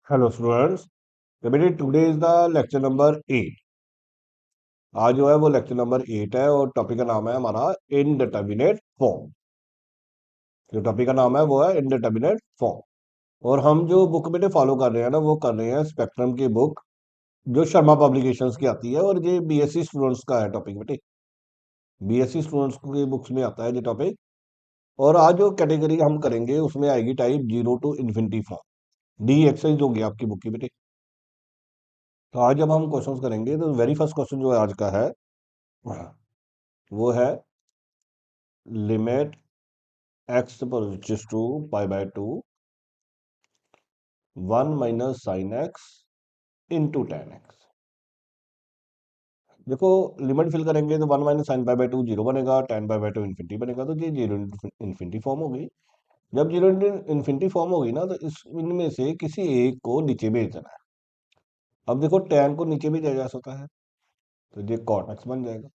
Hello students. तो बेटे today is the lecture number 8। आज जो है वो लेक्चर नंबर 8 है और टॉपिक का नाम है हमारा इनडिटरमिनेट फॉर्म। जो टॉपिक का नाम है वो है इनडिटरमिनेट फॉर्म। और हम जो बुक बेटे फॉलो कर रहे हैं ना वो कर रहे हैं स्पेक्ट्रम की बुक, जो शर्मा पब्लिकेशंस की आती है। और ये बीएससी स्टूडेंट्स का है टॉपिक बेटे। बीएससी स्टूडेंट्स की बुक्स में आता है ये टॉपिक। और आज जो कैटेगरी हम करेंगे उसमें आएगी type 0 to infinity form. D exercise होगी आपकी बुक की बेटे। तो आज जब हम क्वेश्चंस करेंगे तो वेरी फर्स्ट क्वेश्चन जो आज का है वो है limit x approaches to pi by two 1 - sin x into tan x. देखो, लिमिट फिल करेंगे तो 1 - sin π/2 जीरो बनेगा, tan π/2 इन्फिनिटी बनेगा, तो ये जीरो इन्फिनिटी फॉर्म होगी। जब जीरो इन्फिनिटी फॉर्म होगी ना तो इस इनमें से किसी एक को नीचे भेज देना है। अब देखो, tan को नीचे भेजा जा सकता है तो ये cot x बन जाएगा।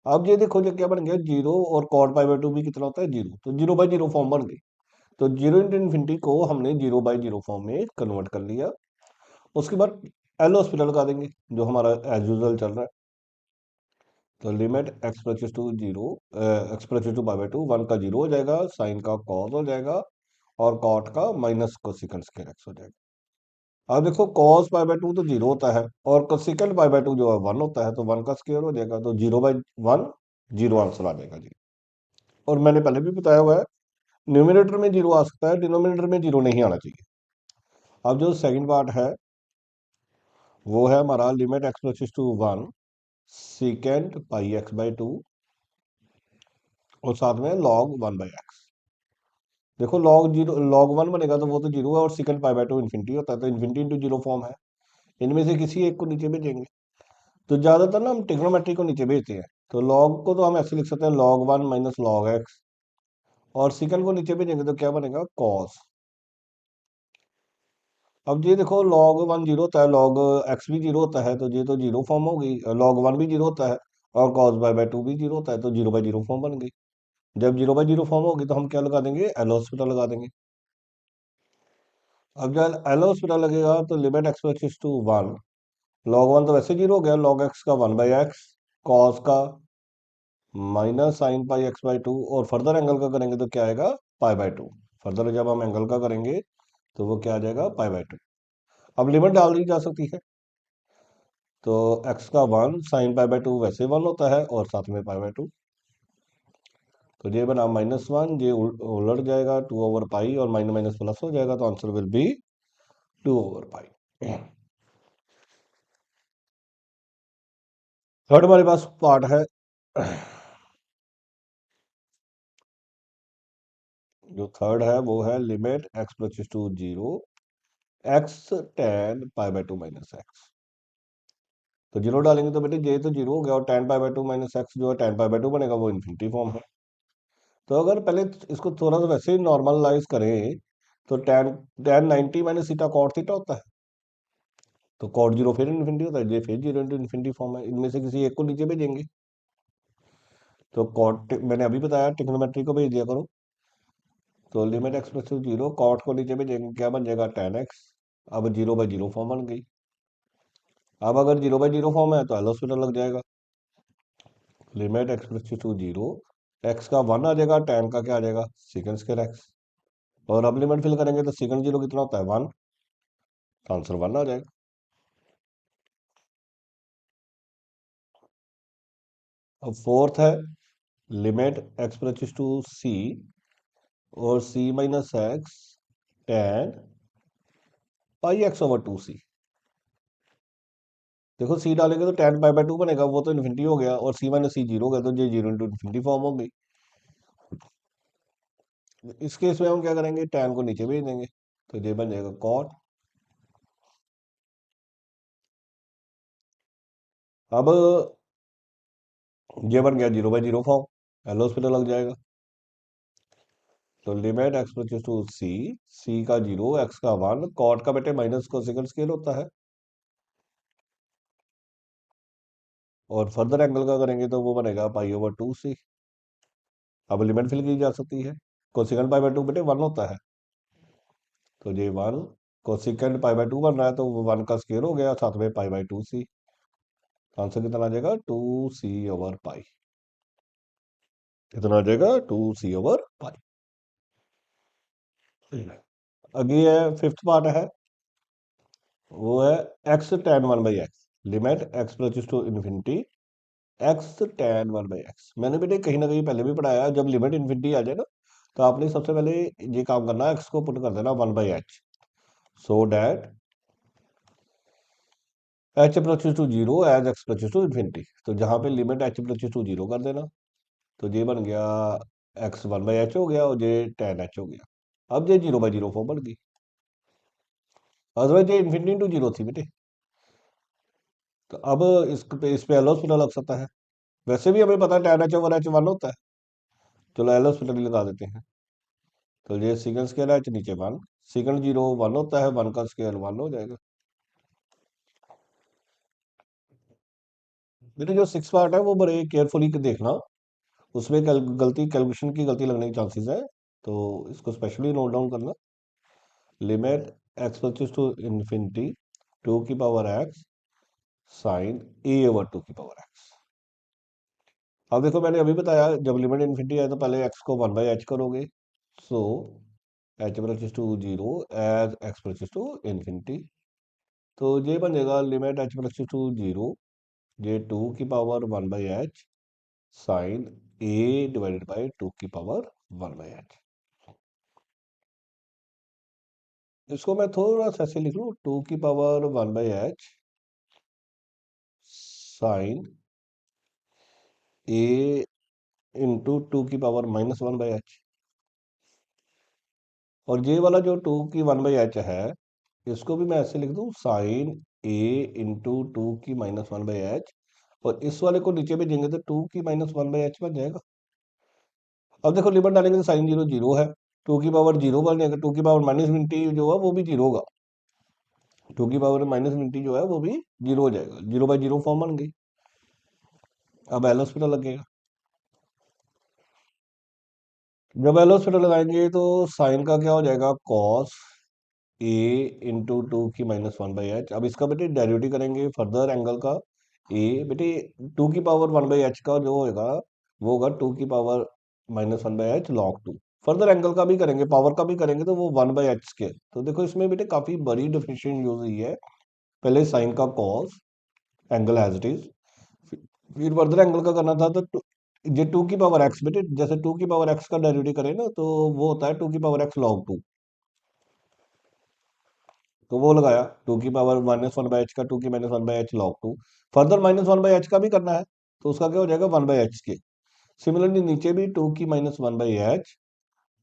अब ये देखो ये क्या बन गया, जीरो और cot π/2 भी कितना होता है, जीरो, तो 0/0 फॉर्म बन गई। तो जीरो इंटू इन्फिनिटी को हमने 0/0 फॉर्म में कन्वर्ट कर लिया। उसके बाद एल हॉस्पिटल लगा देंगे जो हमारा एज यूजल चल रहा है। तो limit x plus to zero, x plus two by by two, one का जीरो हो जाएगा, साइन का कॉस हो जाएगा और कॉट का माइनस कोसिकन स्क्वायर एक्स हो जाएगा। अब देखो, कॉस पाई बाई टू तो जीरो होता है और कोसिकन पाई बाई टू जो है वन होता है, तो वन का स्क्वायर हो जाएगा, तो 0/1 जीरो आंसर आ जाएगा जी। और मैंने पहले भी बताया हुआ है, न्यूमिनेटर में जीरो आ सकता है, डिनोमिनेटर में जीरो नहीं आना चाहिए। अब जो सेकंड पार्ट है वो है हमारा limit x plus to one सीकेंड pi x by two और साथ में लॉग 1/x। देखो, लॉग जीरो लॉग वन बनेगा तो वो तो जीरो है और सेकंड π/2 इन्फिनिटी होता है, तो इन्फिनिटी इंटू जीरो फॉर्म है। इनमें से किसी एक को नीचे भेजेंगे। तो ज्यादातर ना हम ट्रिग्नोमेट्री को नीचे भेजते हैं। तो लॉग को तो हम ऐसे लिख सकते हैं, log 1 - log x। और सेकंड को नीचे भेजेंगे तो क्या बनेगा, cos। अब ये देखो, log 1 जीरो होता है, log x भी जीरो होता है, तो ये तो जीरो फॉर्म हो गई। log 1 भी जीरो होता है और cos बाय बाय टू भी जीरो होता है, तो 0/0 फॉर्म बन गई। जब 0/0 फॉर्म होगी तो हम क्या लगा देंगे, एल हॉस्पिटल लगा देंगे। अब जब एल हॉस्पिटल लगेगा तो limit x axis to one, log one तो वैसे जीरो हो गया, लॉग एक्स का 1/x, कॉस का minus sine pi x by two, और फर्दर एंगल का करेंगे तो क्या आएगा, π/2। फर्दर जब हम एंगल का करेंगे तो वो क्या आ जाएगा, π/2। अब लिमिट डाल दी जा सकती है। तो x का 1 साइन π/2 वैसे 1 होता है और साथ में π/2, तो ये बना -1, ये उलट जाएगा 2/पाई और माइनस माइनस प्लस हो जाएगा, तो आंसर विल बी 2/पाई। थर्ड हमारे पास पार्ट है, जो थर्ड है वो है limit x plus to zero x tan π/2 - x। तो जीरो डालेंगे तो बेटे ये तो जीरो हो गया और tan π/2 - x जो है tan π/2 बनेगा, वो इन्फिनिटी फॉर्म है। तो अगर पहले इसको थोड़ा सा वैसे ही नॉर्मलाइज करें तो tan 90 - थीटा कॉट थीटा होता है, तो कॉट जीरो फिर इन्फिनिटी होता है, ये फिर जीरो इंटू इन्फिनिटी फॉर्म है। इनमें से किसी एक को नीचे भेजेंगे। तो कॉट मैंने अभी बताया, ट्रिग्नोमेट्री को भेज दिया करो। तो limit x plus to zero, cot को नीचे भेजेंगे, क्या बन जाएगा, tan x। अब 0/0 फॉर्म बन गई। अब अगर 0/0 फॉर्म है तो एल हॉस्पिटल लग जाएगा। Limit x plus to zero, x का 1 आ जाएगा, tan का क्या आ जाएगा, सेकंड स्क्वायर एक्स। और अब लिमिट फिल करेंगे तो सेकंड जीरो कितना होता है, 1, तो आंसर 1 आ जाएगा। अब फोर्थ है लिमिट एक्स प्लस टू सी और सी माइनस एक्स tan πx/2c। देखो, सी डालेंगे तो tan π/2 बनेगा, वो तो इन्फिनिटी हो गया, और सी माइनस सी जीरो हो गया, तो ये जीरो इंटू इन्फिनिटी फॉर्म हो गई। इस केस में हम क्या करेंगे, tan को नीचे भेज देंगे, तो ये बन जाएगा cot। अब ये बन गया 0/0 फॉर्म, एल हॉस्पिटल लग जाएगा। तो लिमिट एक्स प्लस टू सी, सी का जीरो, एक्स का 1, कॉट का बेटे माइनस को सेकंड स्केल होता है, और फर्दर एंगल का करेंगे तो वो बनेगा π/2c। अब लिमिट फिल की जा सकती है, कोसेकंड π/2 बेटे 1 होता है, तो ये 1 कोसिकेंड पाई बाई टू बन रहा है तो वो 1 का स्केयर हो गया, साथ में pi by two C. Answer कितना आ जाएगा? 2c/पाई। कितना आ जाएगा? 2c/पाई। अगली है, फिफ्थ पार्ट है, वो है x ten one by x. Limit x plus to infinity x ten one by x. मैंने बेटे कहीं ना कहीं पहले भी पढ़ाया है, जब लिमिट इन्फिनिटी आ जाए ना, तो आपने सबसे पहले ये काम करना, एक्स को पुट कर देना 1/h, so that h plus to zero as x plus to infinity. तो जहां पे limit h plus to zero कर देना, तो ये बन गया एक्स 1/h हो गया और ये 10h हो गया। अब ये 0/0 फॉर्म बन गई, अदरवाइज ये इन्फिनिटी टू जीरो थी बेटे। तो अब इस पे एलोस लग सकता है। वैसे भी हमें पता है 10h/h 1 होता है। चलो एलोस लगा देते हैं। तो ये सेकंड स्केयर है, नीचे 1, सेकंड 0 1 होता है, 1 का स्केयर 1 हो जाएगा। बेटे जो सिक्स पार्ट है वो बड़े केयरफुली देखना, उसमें गलती, कैलकुलेशन की गलती लगने के चांसेस है, तो इसको स्पेशली नोट डाउन करना। Limit x plus to infinity 2 की पावर x साइन a/2 की पावर x। अब देखो मैंने अभी बताया, जब लिमिट इन्फिनिटी है तो पहले x को 1/h करोगे, so h plus to zero as x plus to infinity. तो ये बनेगा limit h plus to zero, ये 2 की पावर 1/h साइन a/2 की पावर 1/h। इसको मैं थोड़ा सा ऐसे लिख लूँ, 2 की power 1/h sign a into 2 की पावर -1/h। और ये वाला जो 2 की 1/h है, इसको भी मैं ऐसे लिख दूं, साइन a इंटू 2 की-1/h। और इस वाले को नीचे भेजेंगे तो 2 की-1/h बन जाएगा। अब देखो लिमिट डालेंगे तो साइन जीरो जीरो है, 2 की पावर 0 बन जाएगा, 2 की पावर-इन्फिनिटी जो है वो भी जीरो होगा, 2 की पावर-इन्फिनिटी जो है वो भी जीरो हो जाएगा, 0/0 फॉर्म बन गई। अब एल हॉस्पिटल लगेगा। जब एल हॉस्पिटल लगाएंगे तो साइन का क्या हो जाएगा? Cos A into 2 की-1/h। अब इसका बेटे डेरिवेटिव करेंगे फर्दर एंगल का। ए बेटे 2 की पावर 1/h का जो होगा वो होगा 2 की पावर-1/h लॉग 2। फर्दर एंगल का भी करेंगे, पावर का भी करेंगे, तो वो 1/h²। तो देखो इसमें बेटे काफी बड़ी डेफिनेशन यूज हुई है। पहले साइन का cos, angle as it is, फिर फर्दर एंगल का करना था, तो ये 2 की पावर x बेटे, जैसे 2 की पावर x का डेरिवेटिव करें ना, तो वो होता है 2 की पावर x लॉग 2। तो वो लगाया 2 की पावर-1/h का 2 की-1/h लॉग 2। फर्दर -1/h का भी करना है, तो उसका क्या हो जाएगा? 1/h²। सिमिलरली नीचे भी 2 की-1/h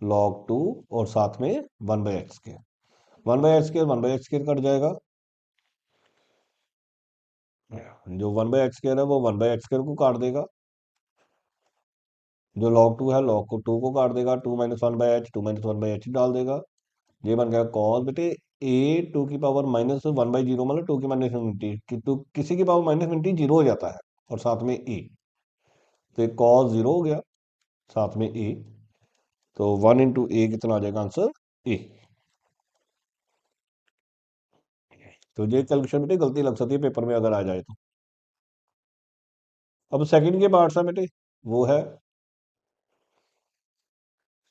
लॉग 2 और साथ में 1/h²। 1/h² 1/h² कट जाएगा, जो 1/h² है वो 1/h² को काट देगा, जो log 2 है log को 2 को काट देगा, 2 - 1/h 2 - 1/h डाल देगा। ये बन गया कॉस बेटे ए 2 की पावर-1/0, मतलब 2 की-1/, कि टू किसी की पावर -, जीरो हो जाता है, और साथ में ए, तो एक कॉस जीरो हो गया, साथ में ए, तो 1 × ए कितना आ जाएगा आंसर? ए। तो ये कैलकुलेशन बेटे गलती लग सकती है पेपर में अगर आ जाए तो। अब सेकंड के पार्ट्स है बेटे, वो है,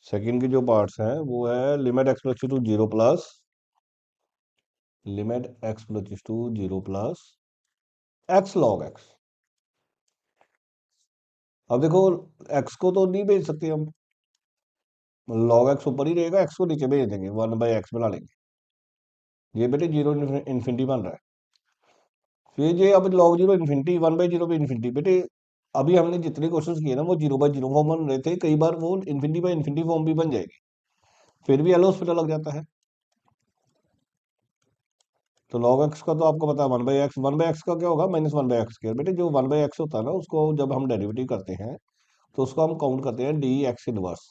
सेकंड के जो पार्ट्स हैं वो है limit x plus to zero plus, limit x plus to zero plus x log x. अब देखो एक्स को तो नहीं भेज सकते हम, लॉग एक्स ऊपर ही रहेगा, एक्स को नीचे भेज देंगे, 1/x बना लेंगे। ये बेटे जीरो इन्फिनिटी बन रहा है। फिर ये अब लॉग जीरो इन्फिनिटी, 1/0 पे इन्फिनिटी बेटे। अभी हमने जितने क्वेश्चंस किए ना वो 0/0 फॉर्म बन रहे थे, कई बार वो इन्फिनिटी फॉर्म भी बन जाएगी, फिर भी एल हॉस्पिटल लग जाता है। तो लॉग एक्स का तो आपको पता है 1/x, 1/x का क्या होगा? -1/x²। बेटे जो 1/x होता है ना, उसको जब हम डेरिवेटिव करते हैं तो उसको हम काउंट करते हैं डी एक्स इनवर्स,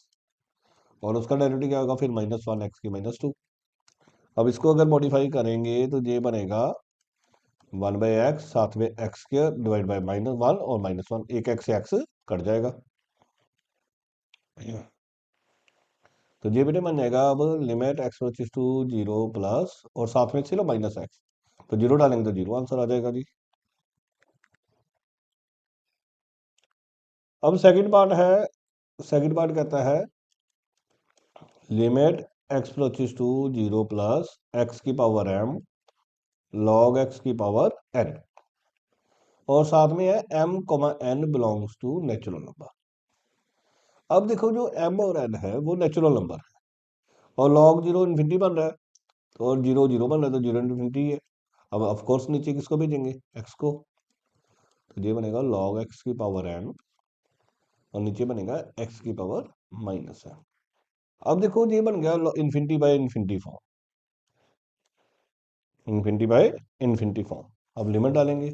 और उसका डेरिवेटिव क्या होगा फिर? -1 x⁻²। अब इसको अगर मॉडिफाई करेंगे तो ये बनेगा 1/x, साथ में x² डिवाइड बाई -1 और -1, एक x से x कट जाएगा। तो ये बेटे बन जाएगा अब limit x approaches to zero plus और साथ में चलो माइनस एक्स, तो जीरो डालेंगे तो जीरो आंसर आ जाएगा जी। अब सेकंड पार्ट है, सेकंड पार्ट कहता है limit x approaches to zero plus x की पावर एम लॉग एक्स की पावर एन, और साथ में है m comma n belongs to natural number. अब देखो जो m और n है वो नेचुरल नंबर है, और log जीरो इन्फिनिटी बन रहा है, तो और जीरो जीरो बन रहा है तो जीरो इन्फिनिटी है। अब ऑफ कोर्स नीचे किसको भेजेंगे, x को, तो ये बनेगा log x की पावर n और नीचे बनेगा x की पावर माइनस n। अब देखो ये बन गया infinity by infinity form, infinity by infinity form. अब लिमिट डालेंगे,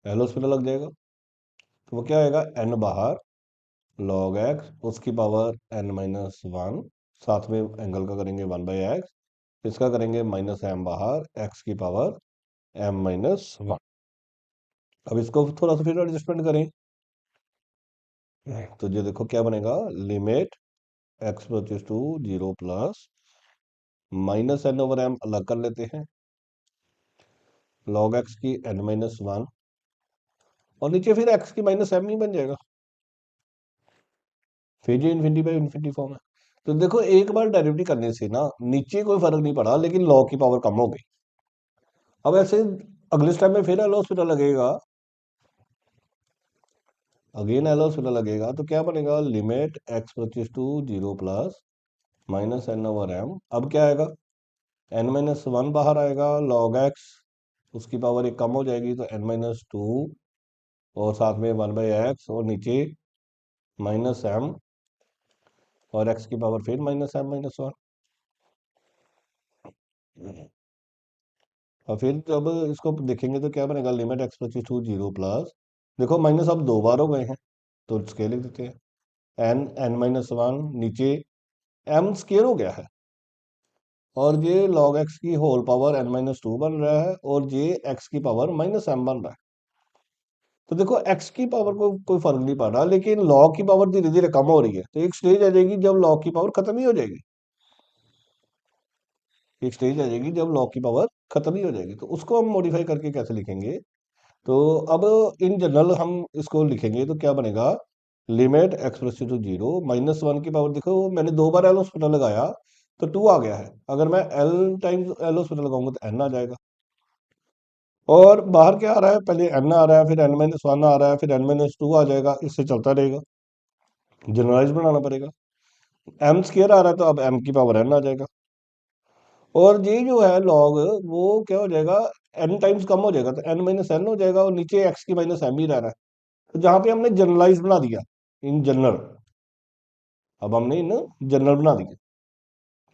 एल हॉस्पिटल लग जाएगा, तो वो क्या आएगा, n बाहर log x उसकी पावर n माइनस वन, साथ में एंगल का करेंगे वन बाई एक्स, इसका करेंगे माइनस एम बाहर x की पावर m माइनस वन। अब इसको थोड़ा सा फिर एडजस्टमेंट करें, तो ये देखो क्या बनेगा, limit x approaches to zero plus minus n over m अलग कर लेते हैं, log x की n माइनस वन, और नीचे फिर x की माइनस एम ही बन जाएगा, फिर ये इन्फिनिटी बाई इन्फिनिटी फॉर्म है। तो देखो एक बार डेरिवेटिव करने से ना नीचे कोई फर्क नहीं पड़ा, लेकिन log की पावर कम हो गई। अब ऐसे अगले स्टेप में फिर एल हॉस्पिटल लगेगा, अगेन एल हॉस्पिटल लगेगा, तो क्या बनेगा, limit x approaches to zero plus minus n over m. अब क्या आएगा, एन माइनस वन बाहर आएगा, log एक्स उसकी पावर एक कम हो जाएगी तो एन माइनस टू, और साथ में वन बाई एक्स, और नीचे माइनस एम, और एक्स की पावर फिर माइनस एम माइनस वन। और फिर जब इसको देखेंगे तो क्या बनेगा, limit x approaches to zero plus, देखो माइनस अब दो बार हो गए हैं तो स्केल लिख देते हैं, एन एन माइनस वन, नीचे एम स्केयर हो गया है, और ये log x की whole power n minus two बन रहा है, और ये x की पावर माइनस एम बन रहा है। तो देखो x की पावर को कोई फर्क नहीं पड़ रहा, लेकिन log की पावर धीरे धीरे कम हो रही है, तो एक स्टेज आ जाएगी जब log की पावर खत्म ही हो जाएगी, एक स्टेज आ जाएगी जब log की पावर खत्म ही हो जाएगी, तो उसको हम मॉडिफाई करके कैसे लिखेंगे, तो अब इन जनरल हम इसको लिखेंगे तो क्या बनेगा, limit x plus to zero minus one की पावर, देखो मैंने दो बार एल हॉस्पिटल लगाया तो टू आ गया है, अगर मैं एल टाइम्स एल हॉस्पिटल लगाऊंगा तो एन आ जाएगा, और बाहर क्या आ रहा है, पहले एन आ रहा है, फिर एन माइनस वन आ रहा है, फिर एन माइनस टू आ जाएगा, इससे चलता रहेगा, जनरलाइज बनाना पड़ेगा। एम स्केयर आ रहा है तो अब एम की पावर एन आ जाएगा, और ये जो है लॉग वो क्या हो जाएगा, एन टाइम्स कम हो जाएगा, तो एन माइनस एन हो जाएगा, और नीचे एक्स की माइनस एम ही रह रहा है, तो जहां पे हमने जनरलाइज बना दिया इन जनरल, अब हमने इन जनरल बना दिया,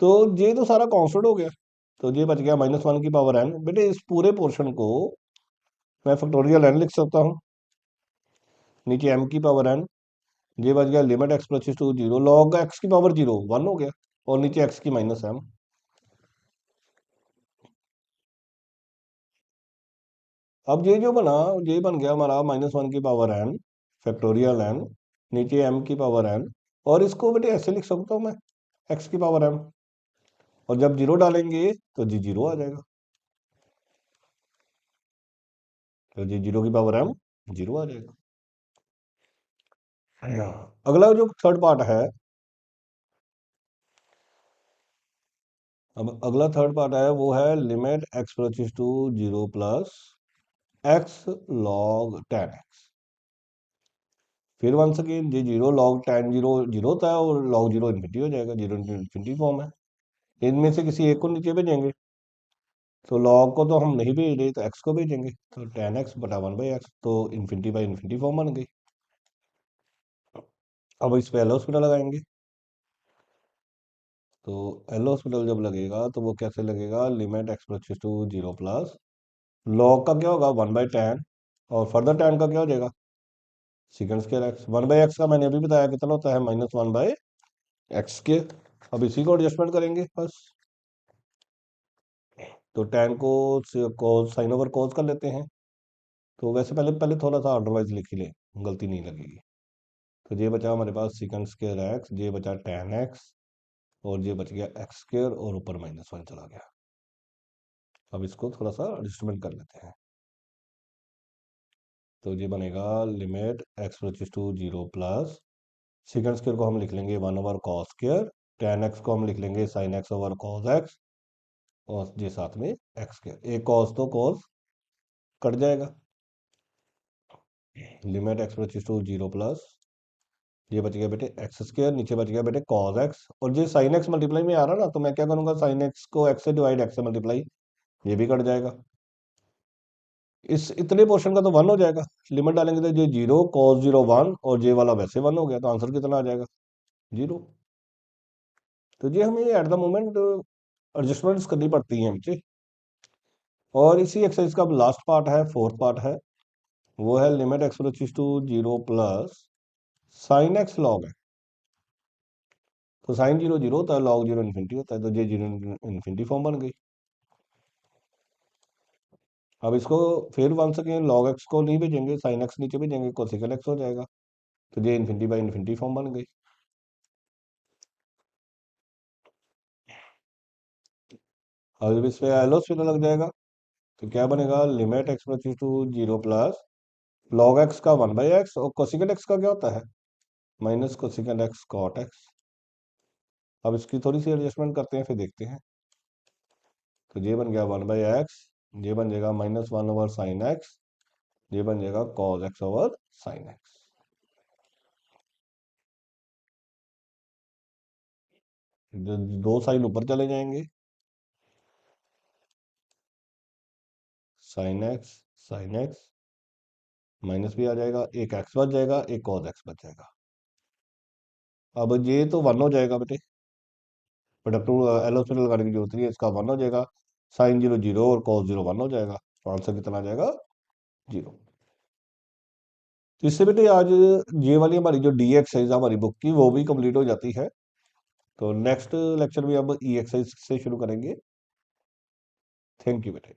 तो ये तो सारा कांस्टेंट हो गया, तो ये बच गया माइनस वन की पावर एन। बेटे इस पूरे पोर्शन को मैं फैक्टोरियल एन लिख सकता हूँ, नीचे एम की पावर एन, ये बच गया limit x plus to zero, log x की पावर जीरो वन हो गया, और नीचे एक्स की माइनस एम। अब ये जो बना, ये बन गया हमारा माइनस वन की पावर एन फैक्टोरियल एन, नीचे एम की पावर एन, और इसको बेटे ऐसे लिख सकता हूँ मैं, एक्स की पावर एम, और जब जीरो डालेंगे तो जी जीरो आ जाएगा, तो जी जीरो की पावर एम जीरो आ जाएगा। अगला जो थर्ड पार्ट है, अब अगला थर्ड पार्ट है वो है limit x approaches to zero plus x log tan x. फिर वंस अगेन ये zero log tan zero zero होता है, और लॉग जीरो इन्फिनिटी हो जाएगा, जीरो इन्फिनिटी फॉर्म है, इनमें से किसी एक को नीचे भेजेंगे, तो लॉग को तो हम नहीं भेज रहे तो एक्स को भेजेंगे, तो टेन एक्स बटा वन बाई एक्स, तो इन्फिनिटी बाई इन्फिनिटी फॉर्म बन गई। अब इस पे एल हॉस्पिटल लगाएंगे, तो एल हॉस्पिटल जब लगेगा तो वो कैसे लगेगा, limit x approaches to zero plus log का क्या होगा वन बाई टेन, और फर्दर टेन का क्या हो जाएगा, secant square x, one by x का मैंने अभी बताया कितना होता है, माइनस वन बाई एक्स के। अब इसी को एडजस्टमेंट करेंगे बस, तो टेन को कोस साइन ओवर कोस कर लेते हैं, तो वैसे पहले पहले थोड़ा सा अदरवाइज लिख ही ले, गलती नहीं लगेगी। तो ये बचा हमारे पास सेकंड स्क्वायर एक्स, ये बचा tan एक्स, और ये बच गया एक्स स्क्वायर, और ऊपर -1 चला गया। अब इसको थोड़ा सा एडजस्टमेंट कर लेते हैं। तो ये बनेगा limit x approaches to 0 plus secant square को हम लिख लेंगे 1/cos स्क्वायर, tan एक्स को हम लिख लेंगे sin x over cos x, और ये साथ में एक्स स्क्वायर, एक cos तो cos कट जाएगा। Limit x approaches to 0 plus, ये बच गया बेटे एक्स स्क्वायर, नीचे बच गया बेटे cos एक्स, और ये sin एक्स मल्टीप्लाई में आ रहा ना, तो मैं क्या करूंगा, sin एक्स को x से डिवाइड, x से मल्टीप्लाई, ये भी कट जाएगा। इस इतने पोर्शन का तो 1 हो जाएगा। लिमिट डालेंगे तो ये 0 cos 0 1, और ये वाला वैसे 1 हो गया, तो आंसर कितना आ जाएगा, 0। तो ये हमें एट द मोमेंट एडजस्टमेंट्स करनी पड़ती हैं बच्चे। और इसी एक्सरसाइज का लास्ट पार्ट है, फोर्थ पार्ट है, वो है limit x approaches to 0 plus sine x log है। तो साइन 0 0 होता है, लॉग 0 इन्फिनिटी होता है, तो ये 0 इन्फिनिटी फॉर्म बन गई। अब इसको फिर वन सेकेंड लॉग एक्स को नहीं भेजेंगे, साइन एक्स नीचे भेजेंगे, कोसेकंड एक्स हो जाएगा, तो ये इन्फिनिटी बाई इन्फिनिटी फॉर्म बन गई। अब इस पे एलोस लग जाएगा, तो क्या बनेगा, limit x approaches to 0 plus log x का 1/x, और कोसेकंड एक्स का क्या होता है, minus cosecant x cot x. अब इसकी थोड़ी सी एडजस्टमेंट करते हैं, फिर देखते हैं। तो ये बन गया 1/x, ये बन जाएगा -1/sin एक्स, ये बन जाएगा cos x over sin x। दो साइन ऊपर चले जाएंगे, sin x माइनस भी आ जाएगा, एक x बच जाएगा, एक cos x बच जाएगा। अब ये तो 1 हो जाएगा बेटे, प्रोडक्ट टू एलोसिल लगाने की जरूरत नहीं है, इसका 1 हो जाएगा, sin 0 0 और cos 0 1 हो जाएगा, तो आंसर कितना आ जाएगा, 0। तो इससे बेटे आज ये वाली हमारी जो डी एक्सरसाइज हमारी बुक की, वो भी कंप्लीट हो जाती है। तो नेक्स्ट लेक्चर में अब ई एक्सरसाइज से शुरू करेंगे। थैंक यू बेटे।